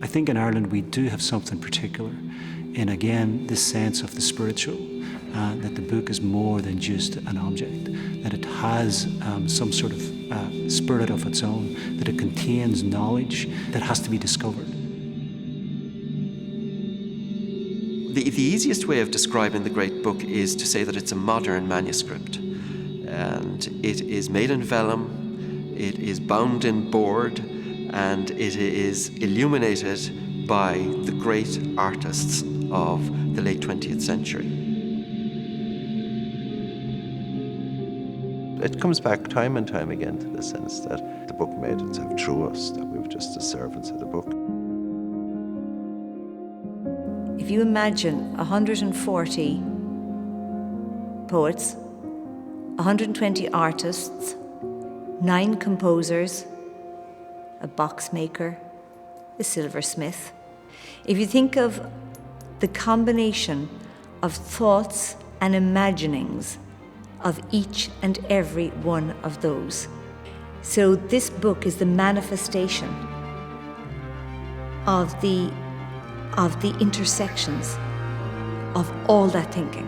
I think in Ireland we do have something particular in, again, this sense of the spiritual, that the book is more than just an object, that it has some sort of spirit of its own, that it contains knowledge that has to be discovered. The easiest way of describing the great book is to say that it's a modern manuscript. And it is made in vellum, it is bound in board, and it is illuminated by the great artists of the late 20th century. It comes back time and time again to the sense that the book made itself through us, that we were just the servants of the book. If you imagine 140 poets, 120 artists, 9 composers, a box maker, a silversmith. If you think of the combination of thoughts and imaginings of each and every one of those. So this book is the manifestation of the intersections of all that thinking.